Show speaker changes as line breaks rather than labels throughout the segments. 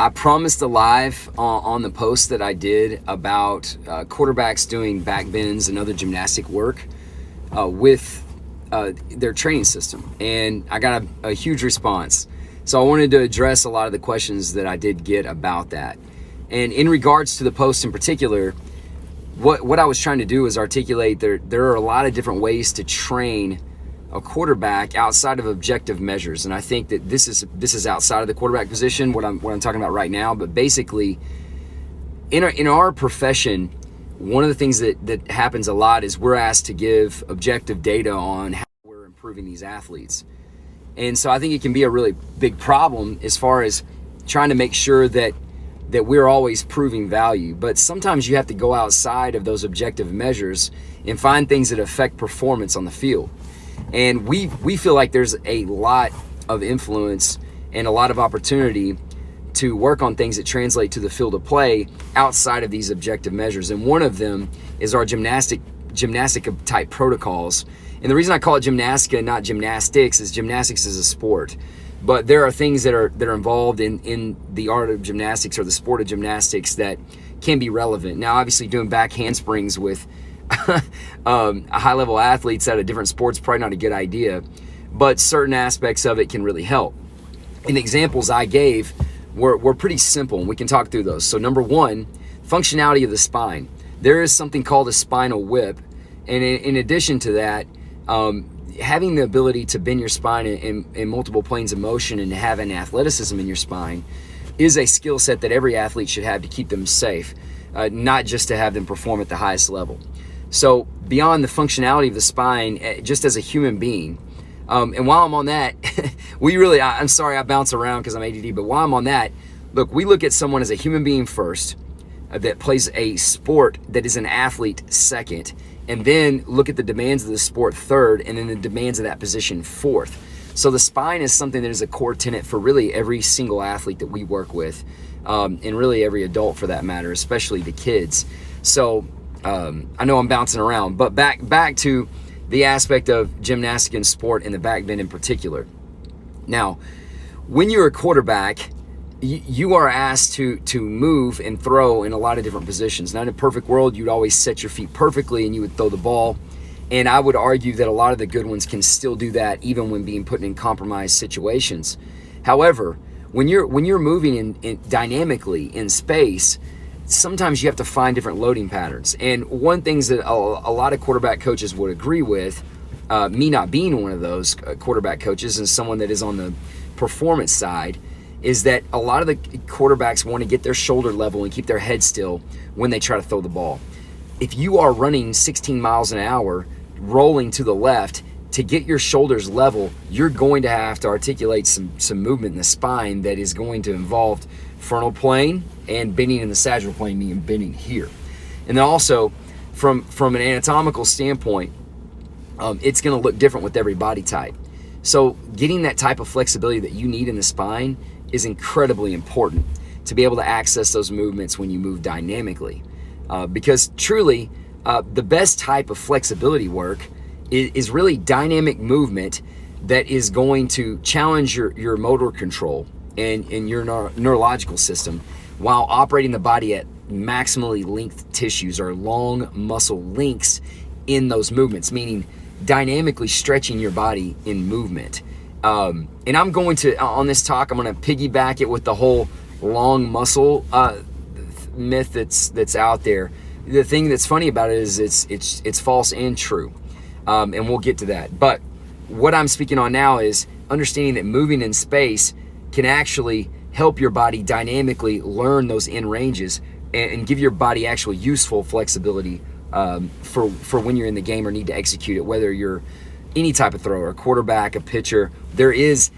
I promised a live on the post that I did about quarterbacks doing backbends and other gymnastic work with their training system, and I got a huge response. So I wanted to address a lot of the questions that I did get about that. And in regards to the post in particular, what I was trying to do is articulate there are a lot of different ways to train a quarterback outside of objective measures. And I think that this is outside of the quarterback position, what I'm talking about right now. But basically, in our profession, one of the things that happens a lot is we're asked to give objective data on how we're improving these athletes. And so I think it can be a really big problem as far as trying to make sure that we're always proving value. But sometimes you have to go outside of those objective measures and find things that affect performance on the field. And we feel like there's a lot of influence and a lot of opportunity to work on things that translate to the field of play outside of these objective measures. And one of them is our gymnastic type protocols. And the reason I call it gymnastica and not gymnastics is gymnastics is a sport. But there are things that are involved in the art of gymnastics or the sport of gymnastics that can be relevant. Now, obviously doing back handsprings with high-level athletes at a different sport's probably not a good idea, but certain aspects of it can really help. And the examples I gave were pretty simple, and we can talk through those. So number one, functionality of the spine. There is something called a spinal whip, and in addition to that, having the ability to bend your spine in multiple planes of motion and have an athleticism in your spine is a skill set that every athlete should have to keep them safe, not just to have them perform at the highest level. So beyond the functionality of the spine, just as a human being, and while I'm on that, I'm sorry I bounce around because I'm ADD, but while I'm on that, look, we look at someone as a human being first, that plays a sport that is an athlete second, and then look at the demands of the sport third, and then the demands of that position fourth. So the spine is something that is a core tenet for really every single athlete that we work with, and really every adult for that matter, especially the kids. So I know I'm bouncing around, but back to the aspect of gymnastics and sport and the backbend in particular. Now, when you're a quarterback, you are asked to move and throw in a lot of different positions. Now, in a perfect world, you'd always set your feet perfectly and you would throw the ball. And I would argue that a lot of the good ones can still do that even when being put in compromised situations. However, when you're moving in dynamically in space, sometimes you have to find different loading patterns. And one thing that a lot of quarterback coaches would agree with, me not being one of those quarterback coaches and someone that is on the performance side, is that a lot of the quarterbacks want to get their shoulder level and keep their head still when they try to throw the ball. If you are running 16 miles an hour, rolling to the left, to get your shoulders level, you're going to have to articulate some movement in the spine that is going to involve frontal plane and bending in the sagittal plane, meaning bending here. And then also, from an anatomical standpoint, it's going to look different with every body type. So getting that type of flexibility that you need in the spine is incredibly important to be able to access those movements when you move dynamically. Because truly, the best type of flexibility work is really dynamic movement that is going to challenge your motor control and your neurological system while operating the body at maximally linked tissues or long muscle links in those movements, meaning dynamically stretching your body in movement. And I'm going to, on this talk, I'm going to piggyback it with the whole long muscle myth that's out there. The thing that's funny about it is it's false and true, and we'll get to that. But what I'm speaking on now is understanding that moving in space can actually help your body dynamically learn those end ranges and give your body actual useful flexibility for when you're in the game or need to execute it, whether you're any type of thrower, a quarterback, a pitcher. There is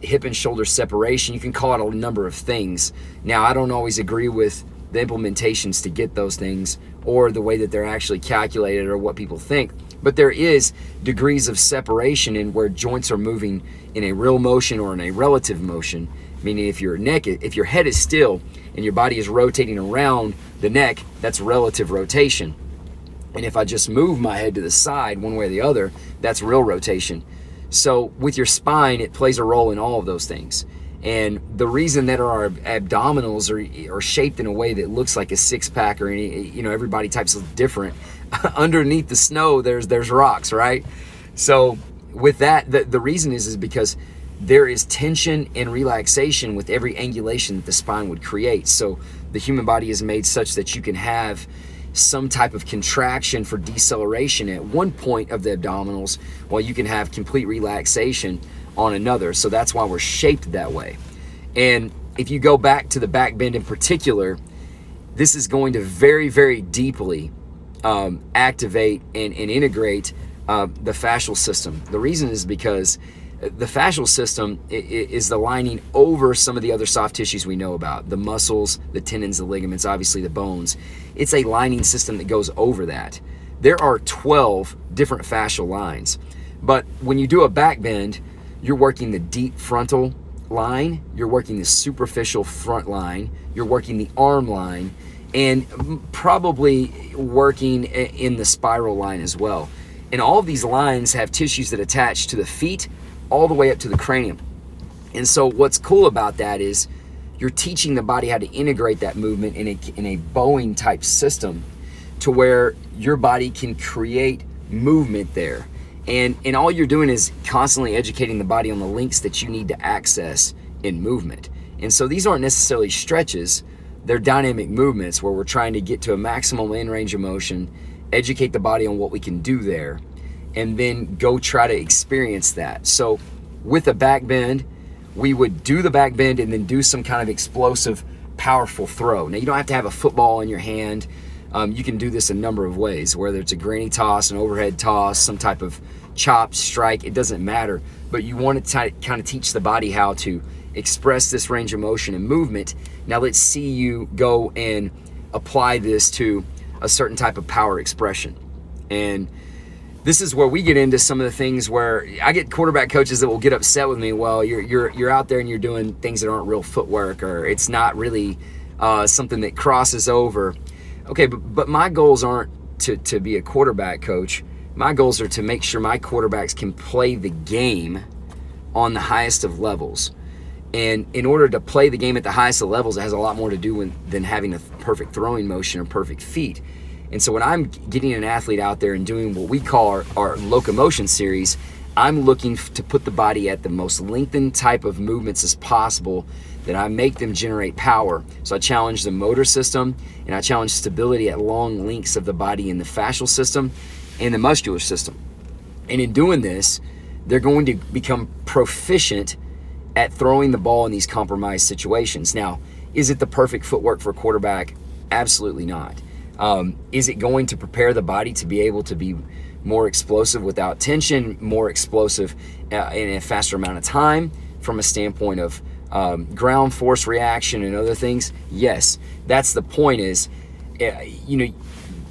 hip and shoulder separation. You can call it a number of things. Now, I don't always agree with the implementations to get those things or the way that they're actually calculated or what people think, but there is degrees of separation in where joints are moving in a real motion or in a relative motion, meaning if your head is still and your body is rotating around the neck, that's relative rotation. And if I just move my head to the side one way or the other, that's real rotation. So with your spine, it plays a role in all of those things. And the reason that our abdominals are shaped in a way that looks like a six-pack, or everybody types of different. Underneath the snow, there's rocks, right? So with that, the reason is because there is tension and relaxation with every angulation that the spine would create. So the human body is made such that you can have some type of contraction for deceleration at one point of the abdominals, while you can have complete relaxation on another. So that's why we're shaped that way. And if you go back to the back bend in particular, this is going to very, very deeply activate and integrate the fascial system. The reason is because the fascial system is the lining over some of the other soft tissues we know about, the muscles, the tendons, the ligaments, obviously the bones. It's a lining system that goes over that. There are 12 different fascial lines, but when you do a back bend, you're working the deep frontal line, you're working the superficial front line, you're working the arm line, and probably working in the spiral line as well. And all of these lines have tissues that attach to the feet all the way up to the cranium. And so what's cool about that is you're teaching the body how to integrate that movement in a bowing type system, to where your body can create movement there. And all you're doing is constantly educating the body on the links that you need to access in movement. And so these aren't necessarily stretches, they're dynamic movements where we're trying to get to a maximum in range of motion, educate the body on what we can do there, and then go try to experience that. So with a back bend, we would do the back bend and then do some kind of explosive, powerful throw. Now, you don't have to have a football in your hand. You can do this a number of ways, whether it's a granny toss, an overhead toss, some type of chop, strike, it doesn't matter. But you want to kind of teach the body how to express this range of motion and movement. Now let's see you go and apply this to a certain type of power expression. And this is where we get into some of the things where I get quarterback coaches that will get upset with me. Well, you're out there and you're doing things that aren't real footwork, or it's not really something that crosses over. Okay, but my goals aren't to be a quarterback coach. My goals are to make sure my quarterbacks can play the game on the highest of levels. And in order to play the game at the highest of levels, it has a lot more to do than having a perfect throwing motion or perfect feet. And so when I'm getting an athlete out there and doing what we call our locomotion series, I'm looking to put the body at the most lengthened type of movements as possible, that I make them generate power. So I challenge the motor system, and I challenge stability at long links of the body in the fascial system and the muscular system. And in doing this, they're going to become proficient at throwing the ball in these compromised situations. Now, is it the perfect footwork for a quarterback? Absolutely not. Is it going to prepare the body to be able to be more explosive without tension, more explosive in a faster amount of time from a standpoint of ground force reaction and other things? Yes. That's the point is,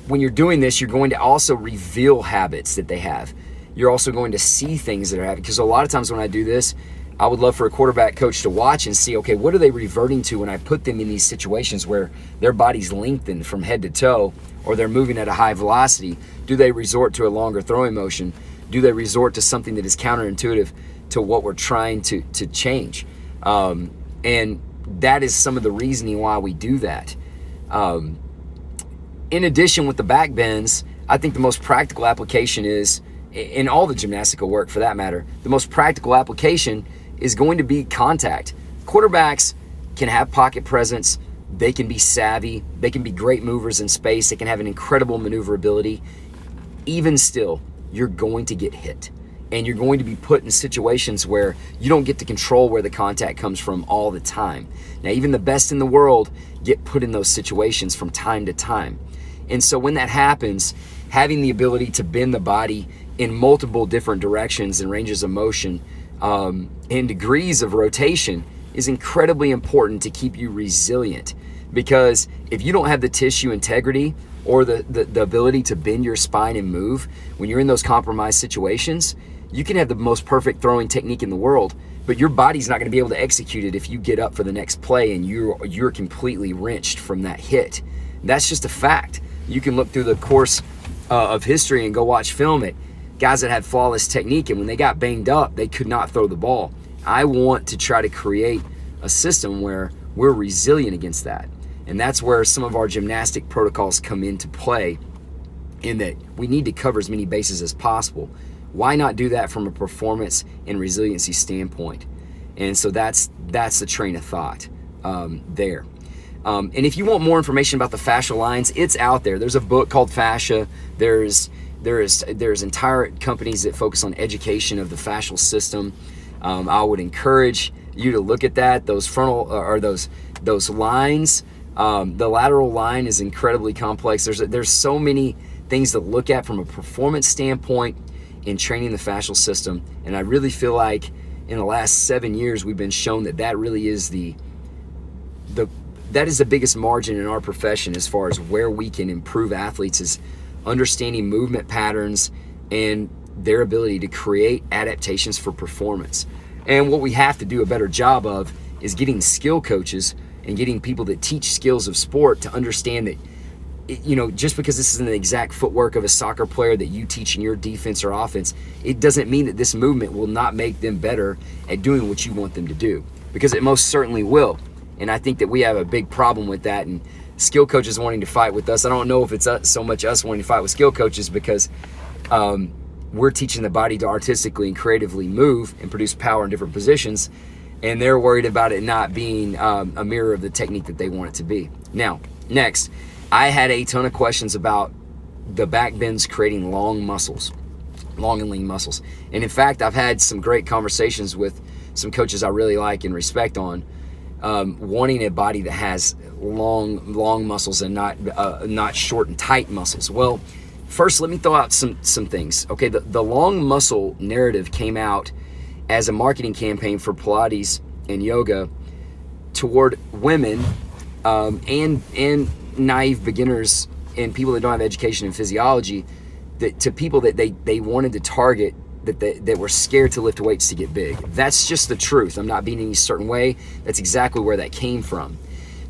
when you're doing this, you're going to also reveal habits that they have. You're also going to see things that are happening. Because a lot of times when I do this, I would love for a quarterback coach to watch and see, okay, what are they reverting to when I put them in these situations where their body's lengthened from head to toe, or they're moving at a high velocity? Do they resort to a longer throwing motion? Do they resort to something that is counterintuitive to what we're trying to change? And that is some of the reasoning why we do that. In addition, with the back bends, I think the most practical application is, in all the gymnastical work for that matter, the most practical application is going to be contact. Quarterbacks can have pocket presence, they can be savvy, they can be great movers in space, they can have an incredible maneuverability. Even still, you're going to get hit, and you're going to be put in situations where you don't get to control where the contact comes from all the time. Now, even the best in the world get put in those situations from time to time. And so when that happens, having the ability to bend the body in multiple different directions and ranges of motion and degrees of rotation is incredibly important to keep you resilient. Because if you don't have the tissue integrity or the ability to bend your spine and move, when you're in those compromised situations, you can have the most perfect throwing technique in the world, but your body's not going to be able to execute it if you get up for the next play and you're completely wrenched from that hit. That's just a fact. You can look through the course of history and go watch film at guys that had flawless technique, and when they got banged up, they could not throw the ball. I want to try to create a system where we're resilient against that. And that's where some of our gymnastic protocols come into play, in that we need to cover as many bases as possible. Why not do that from a performance and resiliency standpoint? And so that's the train of thought there. And if you want more information about the fascial lines, it's out there. There's a book called Fascia. There's entire companies that focus on education of the fascial system. I would encourage you to look at that. Those frontal or those lines. The lateral line is incredibly complex. There's so many things to look at from a performance standpoint in training the fascial system, and I really feel like in the last 7 years we've been shown that really is that is the biggest margin in our profession as far as where we can improve athletes, is understanding movement patterns and their ability to create adaptations for performance. And what we have to do a better job of is getting skill coaches and getting people that teach skills of sport to understand that, just because this isn't the exact footwork of a soccer player that you teach in your defense or offense, it doesn't mean that this movement will not make them better at doing what you want them to do, because it most certainly will. And I think that we have a big problem with that, and skill coaches wanting to fight with us. I don't know if it's so much us wanting to fight with skill coaches, because we're teaching the body to artistically and creatively move and produce power in different positions, and they're worried about it not being a mirror of the technique that they want it to be. Now, next, I had a ton of questions about the back bends creating long and lean muscles. And in fact, I've had some great conversations with some coaches I really like and respect on wanting a body that has long muscles and not short and tight muscles. Well, first, let me throw out some things. Okay, the long muscle narrative came out as a marketing campaign for Pilates and yoga toward women and naive beginners and people that don't have education in physiology, to people that they wanted to target, that were scared to lift weights to get big. That's just the truth. I'm not being any certain way. That's exactly where that came from.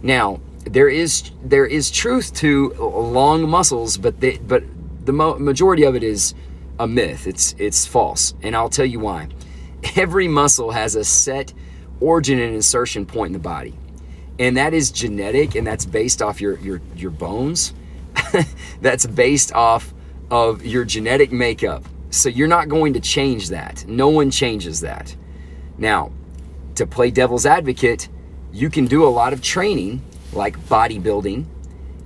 Now, there is truth to long muscles, but the majority of it is a myth. It's false, and I'll tell you why. Every muscle has a set origin and insertion point in the body, and that is genetic, and that's based off your bones. That's based off of your genetic makeup. So you're not going to change that. No one changes that. Now, to play devil's advocate, you can do a lot of training like bodybuilding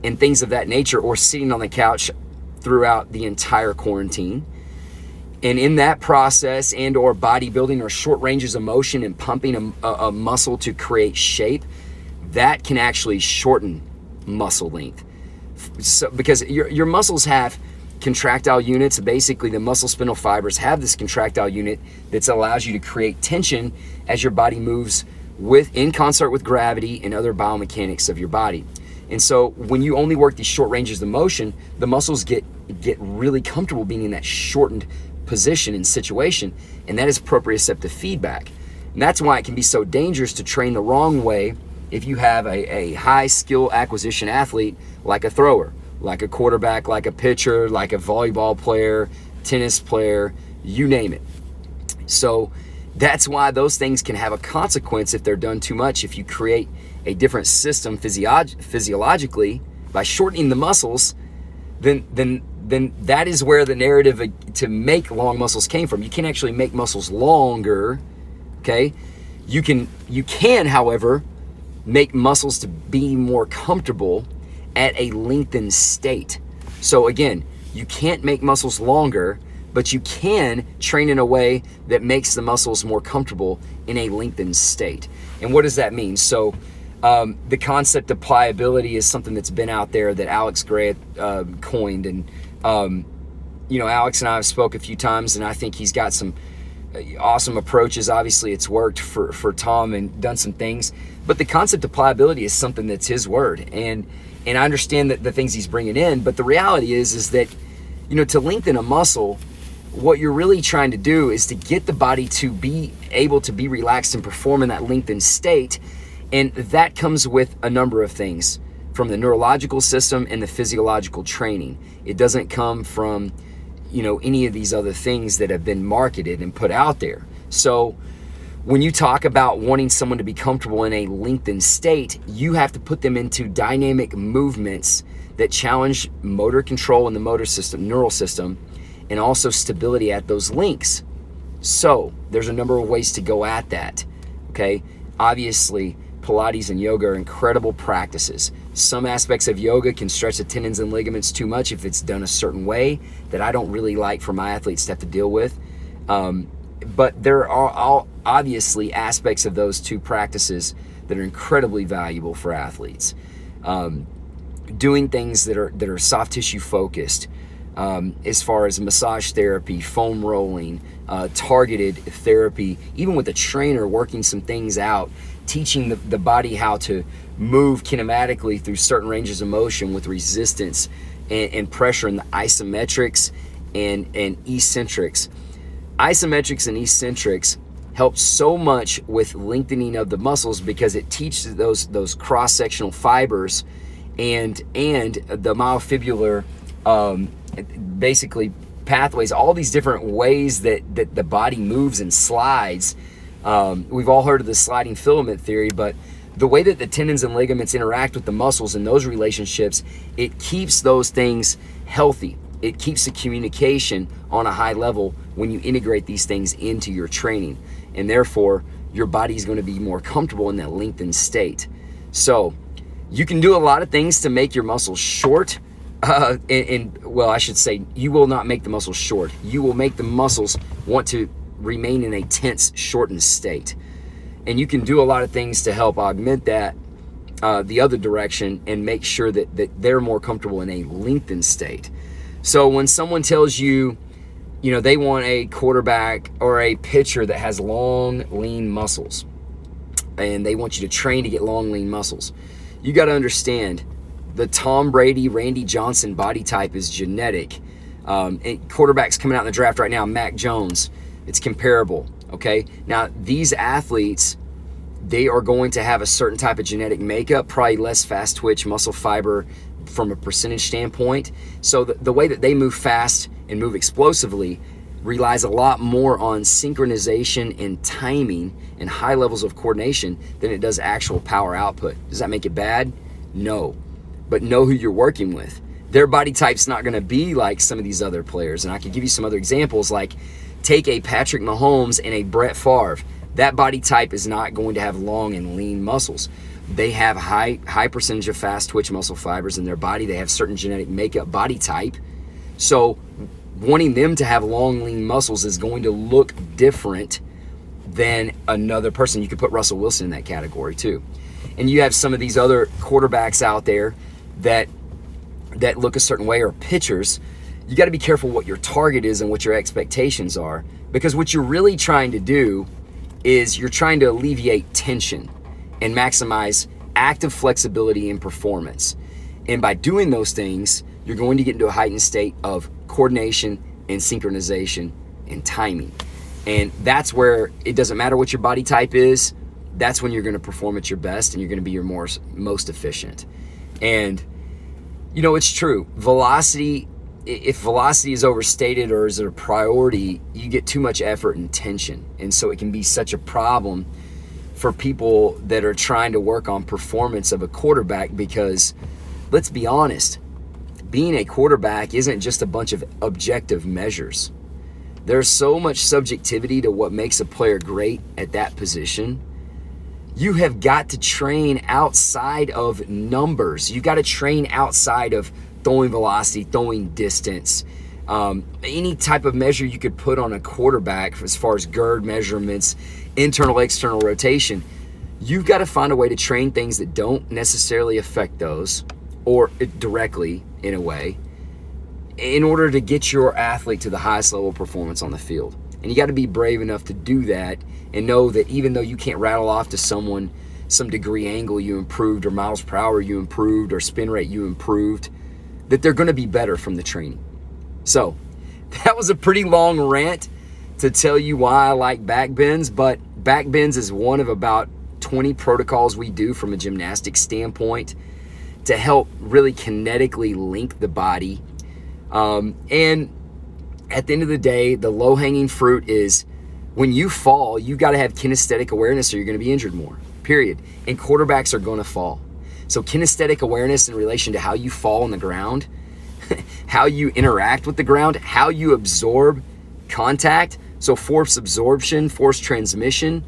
and things of that nature, or sitting on the couch throughout the entire quarantine. And in that process, and or bodybuilding or short ranges of motion and pumping a muscle to create shape, that can actually shorten muscle length. So, because your muscles have contractile units. Basically, the muscle spindle fibers have this contractile unit that allows you to create tension as your body moves in concert with gravity and other biomechanics of your body. And so when you only work these short ranges of motion, the muscles get really comfortable being in that shortened position and situation, and that is proprioceptive feedback. And that's why it can be so dangerous to train the wrong way if you have a high skill acquisition athlete, like a thrower, like a quarterback, like a pitcher, like a volleyball player, tennis player, you name it. So that's why those things can have a consequence if they're done too much. If you create a different system physiologically by shortening the muscles, then that is where the narrative to make long muscles came from. You can't actually make muscles longer, okay? You can, however, make muscles to be more comfortable at a lengthened state. So again, you can't make muscles longer, but you can train in a way that makes the muscles more comfortable in a lengthened state. And what does that mean? So the concept of pliability is something that's been out there that Alex Gray coined. And Alex and I have spoke a few times, and I think he's got some awesome approaches. Obviously, it's worked for Tom and done some things. But the concept of pliability is something that's his word. And I understand that the things he's bringing in, but the reality is that, to lengthen a muscle, what you're really trying to do is to get the body to be able to be relaxed and perform in that lengthened state. And that comes with a number of things from the neurological system and the physiological training. It doesn't come from, any of these other things that have been marketed and put out there. So When you talk about wanting someone to be comfortable in a lengthened state, you have to put them into dynamic movements that challenge motor control in the motor system, neural system, and also stability at those links. So there's a number of ways to go at that, okay? Obviously, Pilates and yoga are incredible practices. Some aspects of yoga can stretch the tendons and ligaments too much if it's done a certain way that I don't really like for my athletes to have to deal with. But there are all obviously aspects of those two practices that are incredibly valuable for athletes. Doing things that are soft tissue focused, as far as massage therapy, foam rolling, targeted therapy, even with a trainer working some things out, teaching the body how to move kinematically through certain ranges of motion with resistance and pressure in the isometrics and eccentrics. Isometrics and eccentrics help so much with lengthening of the muscles because it teaches those cross-sectional fibers and the myofibular basically pathways, all these different ways that the body moves and slides. We've all heard of the sliding filament theory, but the way that the tendons and ligaments interact with the muscles and those relationships, it keeps those things healthy. It keeps the communication on a high level when you integrate these things into your training. And therefore, your body is going to be more comfortable in that lengthened state. So you can do a lot of things to make your muscles short. Well, I should say, you will not make the muscles short. You will make the muscles want to remain in a tense, shortened state. And you can do a lot of things to help augment that the other direction and make sure that they're more comfortable in a lengthened state. So when someone tells you, they want a quarterback or a pitcher that has long, lean muscles, and they want you to train to get long, lean muscles, you got to understand the Tom Brady, Randy Johnson body type is genetic. And quarterbacks coming out in the draft right now, Mac Jones, it's comparable, okay? Now, these athletes, they are going to have a certain type of genetic makeup, probably less fast twitch muscle fiber from a percentage standpoint. So the way that they move fast and move explosively relies a lot more on synchronization and timing and high levels of coordination than it does actual power output. Does that make it bad? No. But know who you're working with. Their body type's not going to be like some of these other players. And I could give you some other examples, like take a Patrick Mahomes and a Brett Favre. That body type is not going to have long and lean muscles. They have high percentage of fast twitch muscle fibers in their body. They have certain genetic makeup body type. So wanting them to have long, lean muscles is going to look different than another person. You could put Russell Wilson in that category too. And you have some of these other quarterbacks out there that look a certain way, or pitchers. You got to be careful what your target is and what your expectations are, because what you're really trying to do is you're trying to alleviate tension and maximize active flexibility and performance. And by doing those things, you're going to get into a heightened state of coordination and synchronization and timing. And that's where it doesn't matter what your body type is, that's when you're going to perform at your best and you're going to be your most efficient. And it's true. Velocity, if velocity is overstated or is it a priority, you get too much effort and tension. And so it can be such a problem for people that are trying to work on performance of a quarterback, because let's be honest, being a quarterback isn't just a bunch of objective measures. There's so much subjectivity to what makes a player great at that position. You have got to train outside of numbers. You got to train outside of throwing velocity, throwing distance. Any type of measure you could put on a quarterback as far as gird measurements, internal, external rotation, you've got to find a way to train things that don't necessarily affect those, or directly in a way, in order to get your athlete to the highest level of performance on the field. And you got to be brave enough to do that and know that even though you can't rattle off to someone some degree angle you improved, or miles per hour you improved, or spin rate you improved, that they're going to be better from the training. So that was a pretty long rant to tell you why I like backbends, but backbends is one of about 20 protocols we do from a gymnastics standpoint to help really kinetically link the body. And at the end of the day, the low-hanging fruit is When you fall, you've got to have kinesthetic awareness or you're going to be injured more, period. And quarterbacks are going to fall. So kinesthetic awareness in relation to how you fall on the ground, how you interact with the ground, how you absorb contact, so force absorption, force transmission,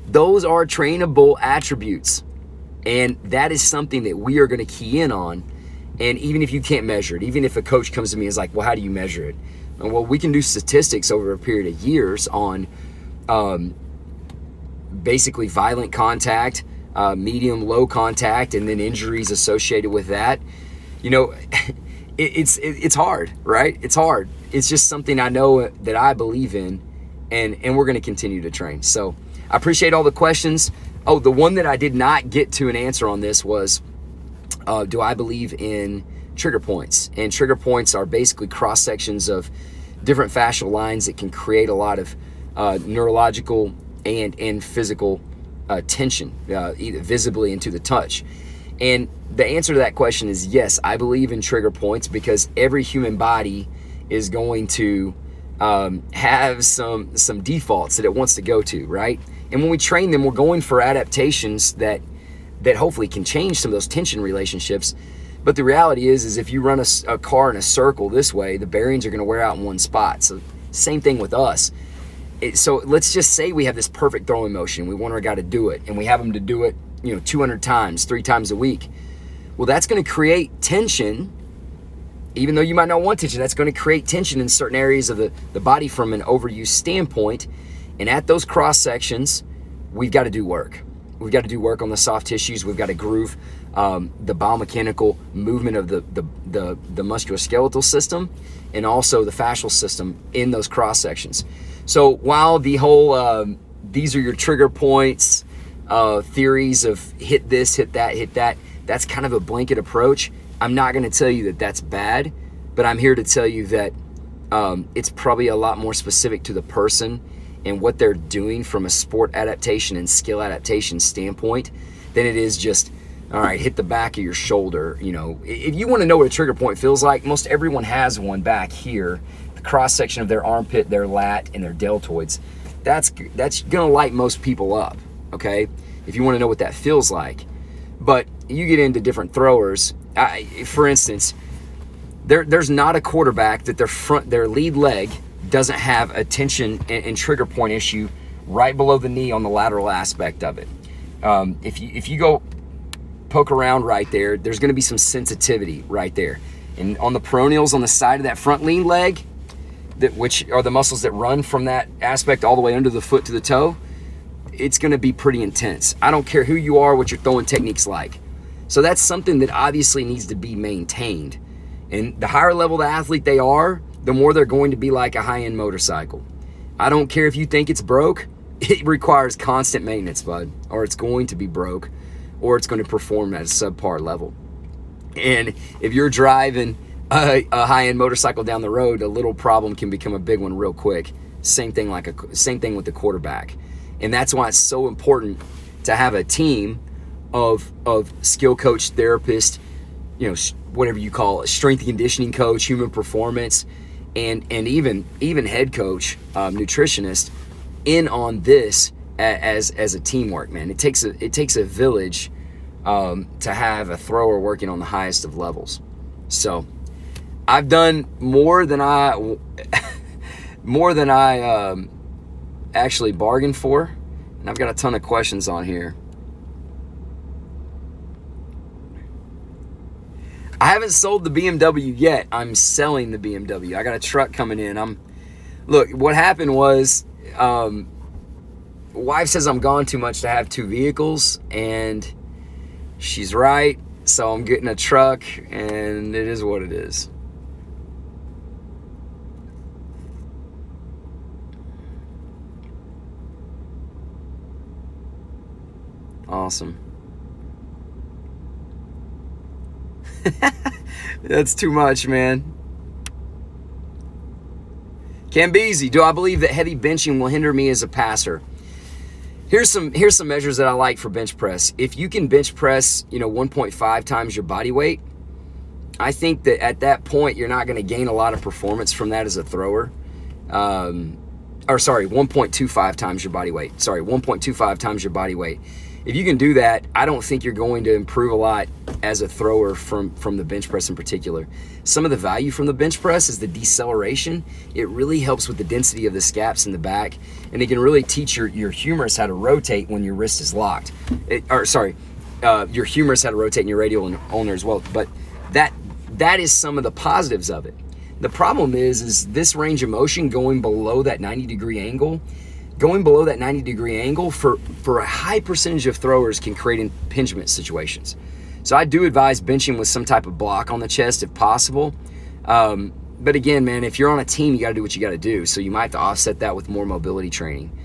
those are trainable attributes. And that is something that we are going to key in on. And even if you can't measure it, even if a coach comes to me and is like, well, how do you measure it? Well, we can do statistics over a period of years on basically violent contact, medium, low contact, and then injuries associated with that. You know, it's hard, right? It's hard. It's just something I know that I believe in, and we're going to continue to train. So I appreciate all the questions. Oh, the one that I did not get to an answer on this was, do I believe in trigger points? And trigger points are basically cross sections of different fascial lines that can create a lot of neurological and physical tension, either visibly into the touch. And the answer to that question is yes, I believe in trigger points, because every human body is going to have some defaults that it wants to go to, right? And when we train them, we're going for adaptations that hopefully can change some of those tension relationships. But the reality is if you run a car in a circle this way, the bearings are going to wear out in one spot. So same thing with us. So let's just say we have this perfect throwing motion. We want our guy to do it, and we have him to do it, 200 times, 3 times a week. Well, that's going to create tension. Even though you might not want tension, that's going to create tension in certain areas of the body from an overuse standpoint. And at those cross sections, we've got to do work. We've got to do work on the soft tissues. We've got to groove the biomechanical movement of the musculoskeletal system and also the fascial system in those cross sections. So while the whole these are your trigger points theories of hit this, hit that, that's kind of a blanket approach. I'm not going to tell you that that's bad, but I'm here to tell you that it's probably a lot more specific to the person and what they're doing from a sport adaptation and skill adaptation standpoint than it is just, all right, hit the back of your shoulder. If you want to know what a trigger point feels like, most everyone has one back here, the cross section of their armpit, their lat, and their deltoids. That's going to light most people up, okay, if you want to know what that feels like. But you get into different throwers. For instance, there's not a quarterback that their lead leg doesn't have a tension and trigger point issue right below the knee on the lateral aspect of it. If you go poke around right there, there's going to be some sensitivity right there. And on the peroneals on the side of that front lean leg, which are the muscles that run from that aspect all the way under the foot to the toe, it's going to be pretty intense. I don't care who you are, what your throwing technique's like. So that's something that obviously needs to be maintained. And the higher level the athlete they are, the more they're going to be like a high-end motorcycle. I don't care if you think it's broke, it requires constant maintenance, bud, or it's going to be broke, or it's going to perform at a subpar level. And if you're driving a high-end motorcycle down the road, a little problem can become a big one real quick. Same thing with the quarterback. And that's why it's so important to have a team of skill coach, therapist, whatever you call it, strength and conditioning coach, human performance, and even head coach, nutritionist, in on this as a teamwork, man. It takes a village to have a thrower working on the highest of levels. So I've done more than I actually bargained for, and I've got a ton of questions on here. I haven't sold the BMW yet. I'm selling the BMW. I got a truck coming in. Look, what happened was, wife says I'm gone too much to have 2 vehicles, and she's right. So I'm getting a truck, and it is what it is. Awesome. That's too much, man. Cambeezy, do I believe that heavy benching will hinder me as a passer? Here's some measures that I like for bench press. If you can bench press, 1.5 times your body weight, I think that at that point you're not going to gain a lot of performance from that as a thrower. 1.25 times your body weight. 1.25 times your body weight. If you can do that, I don't think you're going to improve a lot as a thrower from the bench press in particular. Some of the value from the bench press is the deceleration. It really helps with the density of the scaps in the back, and it can really teach your humerus how to rotate when your wrist is locked. Your humerus how to rotate in your radial ulnar as well. But that is some of the positives of it. The problem is this range of motion going below that 90-degree angle. Going below that 90-degree angle for a high percentage of throwers can create impingement situations. So I do advise benching with some type of block on the chest if possible. But again, man, if you're on a team, you got to do what you got to do. So you might have to offset that with more mobility training.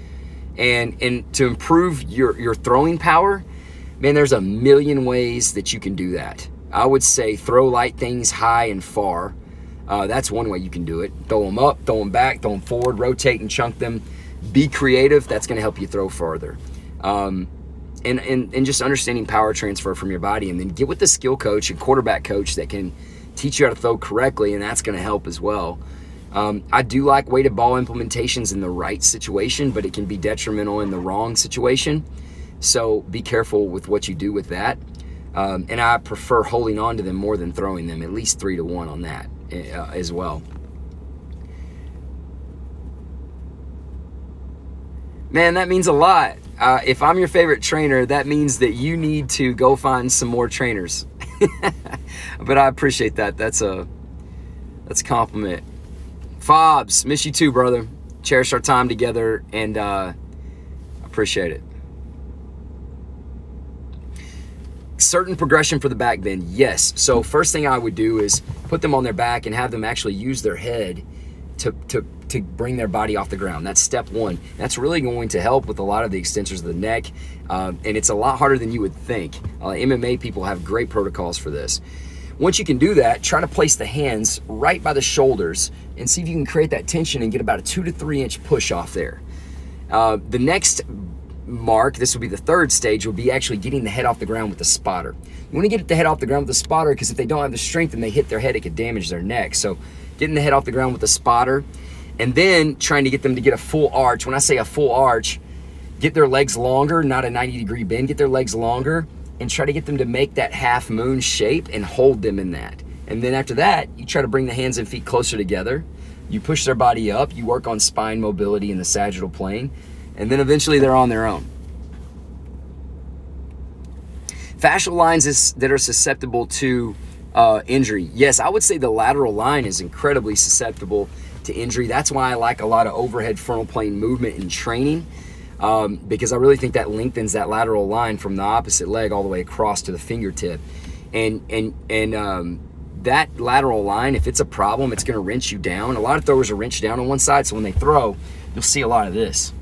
And to improve your throwing power, man, there's a million ways that you can do that. I would say throw light things high and far. That's one way you can do it. Throw them up, throw them back, throw them forward, rotate and chunk them. Be creative. That's going to help you throw farther. And just understanding power transfer from your body, and then get with the skill coach and quarterback coach that can teach you how to throw correctly, and that's going to help as well. I do like weighted ball implementations in the right situation, but it can be detrimental in the wrong situation. So be careful with what you do with that. And I prefer holding on to them more than throwing them, at least 3-to-1 on that as well. Man, that means a lot. If I'm your favorite trainer, that means that you need to go find some more trainers. But I appreciate that. That's a compliment. Fobs, miss you too, brother. Cherish our time together, and appreciate it. Certain progression for the back bend, yes. So first thing I would do is put them on their back and have them actually use their head to bring their body off the ground. That's step one. That's really going to help with a lot of the extensors of the neck, and it's a lot harder than you would think. MMA people have great protocols for this. Once you can do that, try to place the hands right by the shoulders and see if you can create that tension and get about a 2 to 3 inch push off there. The next mark, this will be the third stage, will be actually getting the head off the ground with the spotter. You want to get the head off the ground with the spotter because if they don't have the strength and they hit their head, it could damage their neck. So getting the head off the ground with the spotter, and then trying to get them to get a full arch. When I say a full arch, get their legs longer, not a 90-degree bend, get their legs longer, and try to get them to make that half moon shape and hold them in that. And then after that, you try to bring the hands and feet closer together. You push their body up, you work on spine mobility in the sagittal plane, and then eventually they're on their own. Fascial lines that are susceptible to injury. Yes, I would say the lateral line is incredibly susceptible to injury. That's why I like a lot of overhead frontal plane movement in training, because I really think that lengthens that lateral line from the opposite leg all the way across to the fingertip. And that lateral line, if it's a problem, it's going to wrench you down. A lot of throwers are wrenched down on one side, so when they throw, you'll see a lot of this.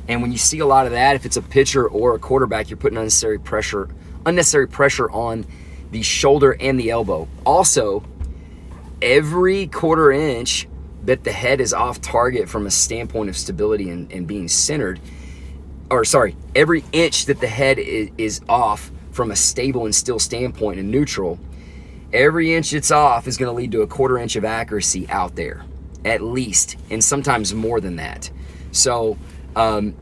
And when you see a lot of that, if it's a pitcher or a quarterback, you're putting unnecessary pressure on the shoulder and the elbow. Also, every quarter inch that the head is off target from a standpoint of stability and being centered, every inch that the head is off from a stable and still standpoint and neutral, every inch it's off is going to lead to a quarter inch of accuracy out there, at least, and sometimes more than that. So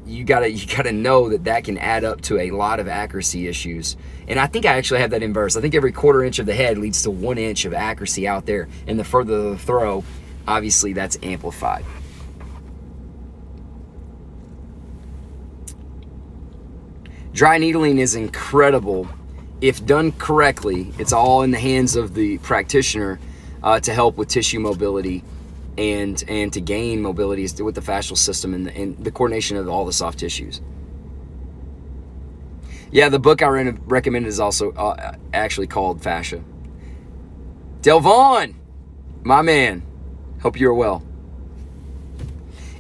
you gotta know that can add up to a lot of accuracy issues. And I think I actually have that inverse. I think every quarter inch of the head leads to 1 inch of accuracy out there, and the further the throw, obviously that's amplified. Dry needling is incredible. If done correctly, it's all in the hands of the practitioner to help with tissue mobility and to gain mobility with the fascial system and the coordination of all the soft tissues. Yeah, the book I recommended is also actually called Fascia. Delvon, my man, hope you're well.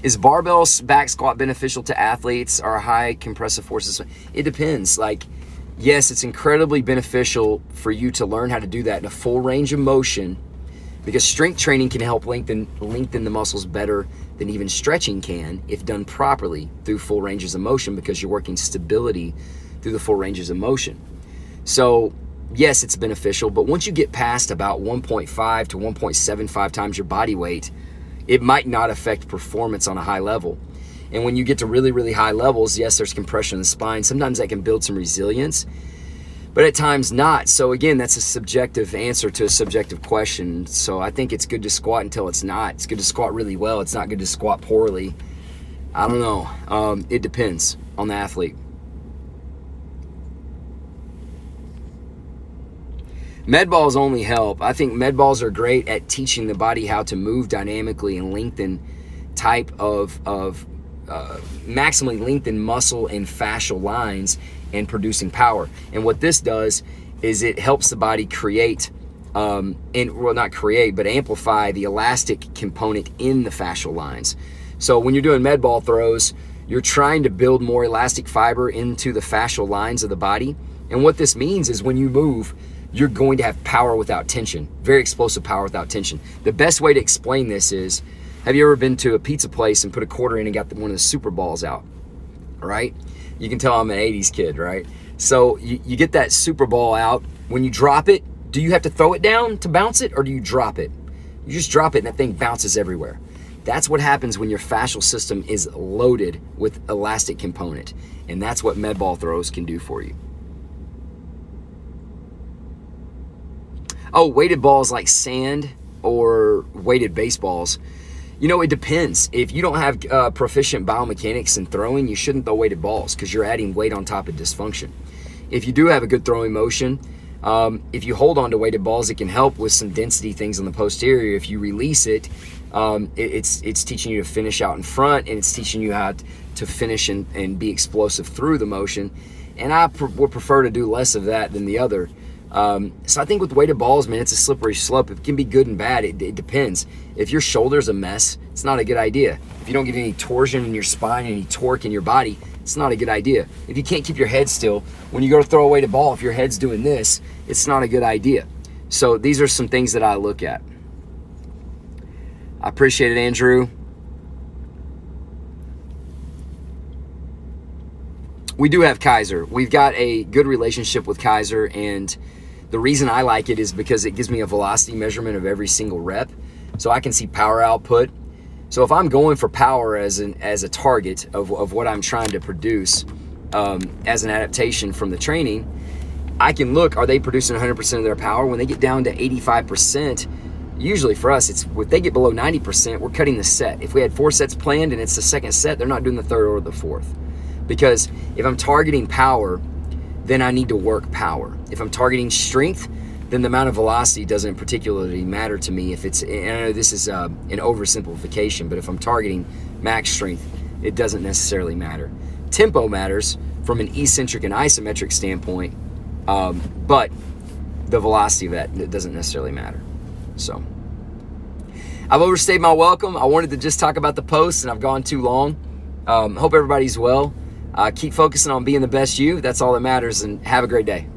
Is barbell back squat beneficial to athletes or high compressive forces? It depends. Yes, it's incredibly beneficial for you to learn how to do that in a full range of motion, because strength training can help lengthen the muscles better than even stretching can if done properly through full ranges of motion, because you're working stability through the full ranges of motion. So yes, it's beneficial, but once you get past about 1.5 to 1.75 times your body weight, it might not affect performance on a high level. And when you get to really, really high levels, yes, there's compression in the spine. Sometimes that can build some resilience, but at times not. So again, that's a subjective answer to a subjective question. So I think it's good to squat until it's not. It's good to squat really well. It's not good to squat poorly. I don't know. It depends on the athlete. Med balls only help. I think med balls are great at teaching the body how to move dynamically and lengthen type of maximally lengthen muscle and fascial lines and producing power. And what this does is it helps the body create, not create, but amplify the elastic component in the fascial lines. So when you're doing med ball throws, you're trying to build more elastic fiber into the fascial lines of the body. And what this means is when you move, you're going to have power without tension, very explosive power without tension. The best way to explain this is, have you ever been to a pizza place and put a quarter in and got one of the super balls out, right? You can tell I'm an 80s kid, right? So you get that super ball out. When you drop it, do you have to throw it down to bounce it, or do you drop it? You just drop it and that thing bounces everywhere. That's what happens when your fascial system is loaded with elastic component. And that's what med ball throws can do for you. Oh, weighted balls like sand or weighted baseballs. You know, it depends. If you don't have proficient biomechanics in throwing, you shouldn't throw weighted balls because you're adding weight on top of dysfunction. If you do have a good throwing motion, if you hold on to weighted balls, it can help with some density things on the posterior. If you release it, it's teaching you to finish out in front, and it's teaching you how to finish and be explosive through the motion. And I would prefer to do less of that than the other. So I think with weighted balls, man, it's a slippery slope. It can be good and bad. It depends. If your shoulder's a mess, it's not a good idea. If you don't get any torsion in your spine, any torque in your body, it's not a good idea. If you can't keep your head still, when you go to throw a weighted ball, if your head's doing this, it's not a good idea. So these are some things that I look at. I appreciate it, Andrew. We do have Kaiser. We've got a good relationship with Kaiser, and the reason I like it is because it gives me a velocity measurement of every single rep, so I can see power output. So if I'm going for power as a target of what I'm trying to produce as an adaptation from the training, I can look, are they producing 100% of their power? When they get down to 85%, usually for us, it's if they get below 90%, we're cutting the set. If we had 4 sets planned and it's the second set, they're not doing the third or the fourth. Because if I'm targeting power, then I need to work power. If I'm targeting strength, then the amount of velocity doesn't particularly matter to me. If it's, and I know this is an oversimplification, but if I'm targeting max strength, it doesn't necessarily matter. Tempo matters from an eccentric and isometric standpoint, but the velocity of that, it doesn't necessarily matter. So I've overstayed my welcome. I wanted to just talk about the post, and I've gone too long. Hope everybody's well. Keep focusing on being the best you. That's all that matters, and have a great day.